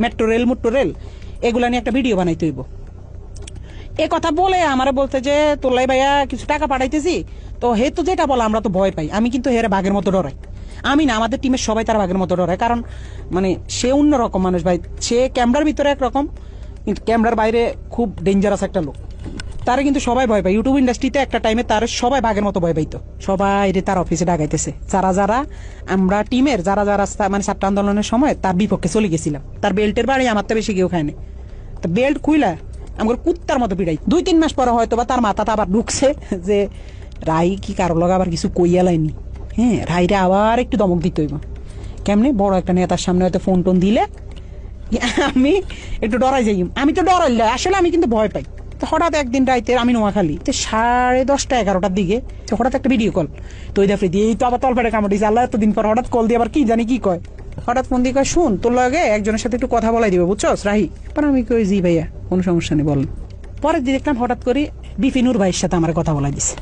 Metro rail এগুলা নিয়ে একটা ভিডিও বানাইতে হইব। এ কথা বলে আমার বলতে যে তোলাই ভাইয়া কিছু টাকা পাঠাইতেছি, তো হে তো যেটা বলে আমরা তো ভয় পাই। আমি কিন্তু হেরে বাঘের মতো ডরাই। আমি না, আমাদের টিমের সবাই তার বাঘের মতো ডরায়, কারণ মানে সে অন্যরকম মানুষ ভাই। সে ক্যামেরার ভিতরে একরকম, কিন্তু ক্যামেরার বাইরে খুব ডেঞ্জারাস একটা লোক। তারা কিন্তু সবাই ভয় পায়। ইউটিউব ইন্ডাস্ট্রিতে একটা টাইমে তার সবাই বাঘের মতো ভয় পাইতো। সবাই তার অফিসে ডাকাইতেছে, যারা আমরা টিমের যারা মানে ছাত্র আন্দোলনের সময় তার বিপক্ষে চলে গেছিলাম। তার বেল্টের বাড়ি আমার তো বেশি কেউ খায়নি। তো বেল্ট খুইলা আমার কুত্তার মতো পিড়াই। 2-3 মাস পরে হয়তো বা তার মাথাটা আবার ঢুকছে যে রাই কি কারো লগে আবার কিছু কইয়া লাইনি। হ্যাঁ, রাইরে আবার একটু দমক দিতে হইব। কেমনে বড় একটা নেতার সামনে হয়তো ফোন টোন দিলে আমি একটু ডরাই যাই। আমি তো ডরাইলে আসলে আমি কিন্তু ভয় পাই। হঠাৎ একদিন রাইতে আমি নোয়াখালী 10:30-11টার দিকে হঠাৎ একটা ভিডিও কল তৈরি দিয়ে, এই তো আবার তলপেটে কামড় দিয়েছে। আল্লাহ এতদিন পর হঠাৎ কল দিয়ে আবার কি জানি কি কয়। হঠাৎ ফোন দিয়ে কয়, শুন তোর লগে একজনের সাথে একটু কথা বলাই দিবে, বুঝছস রাহি? আমি কই জি ভাইয়া, কোনো সমস্যা নেই বলেন। পরের দিন দেখলাম হঠাৎ করে বিপিনুর ভাইয়ের সাথে আমার কথা বলাই দিছে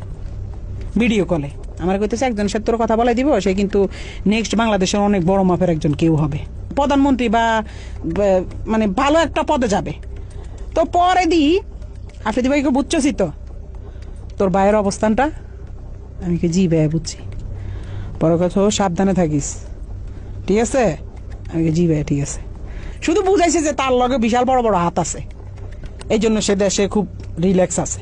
ভিডিও কলে। আমার কইতেছে একজনের সাথে তোর কথা বলাই দিব, সে কিন্তু নেক্সট বাংলাদেশের অনেক বড় মাপের একজন কেউ হবে, প্রধানমন্ত্রী বা মানে ভালো একটা পদে যাবে। তো পরে দি আফ্রিদি ভাইকে বুঝছি তো তোর ভাইয়ের অবস্থানটা? আমি কি জি ভাইয়া বুঝছি। পরে কথা সাবধানে থাকিস, ঠিক আছে? আমি জি ভাইয়া ঠিক আছে। শুধু বুঝাইছে যে তার লগে বিশাল বড় বড় হাত আছে, এই জন্য সে দেশে খুব রিল্যাক্স আছে,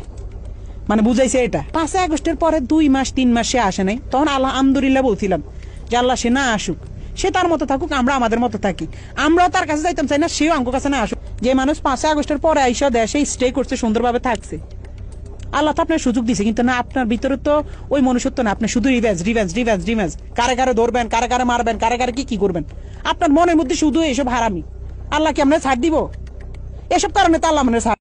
মানে বুঝাইছে এটা। 5 আগস্টের পরে 2-3 মাস সে আসে নাই। তখন আলহামদুলিল্লাহ বলছিলাম যে আল্লাহ সে না আসুক, সে তার মতো থাকুক, আমরা আমাদের মতো থাকি। আমরাও তার কাছে যাইতাম চাই না, সেও আমার কাছে না আসুক। যে মানুষ 5 আগস্টের পরে আইসা দেশে স্টে করছে, সুন্দরভাবে থাকছে, আল্লাহ তো আপনার সুযোগ দিছে, কিন্তু না আপনার ভিতরে তো ওই মনুষ্যত্ব না। আপনি শুধু রিভেঞ্জ, কারে কারে ধরবেন, কারে কারে মারবেন, কারে কারে কি করবেন। আপনার মনের মধ্যে শুধু এইসব হারামি। আল্লাহ কি আমরা ছাড় দিব? এসব কারণে তো আল্লাহ মানে ছাড়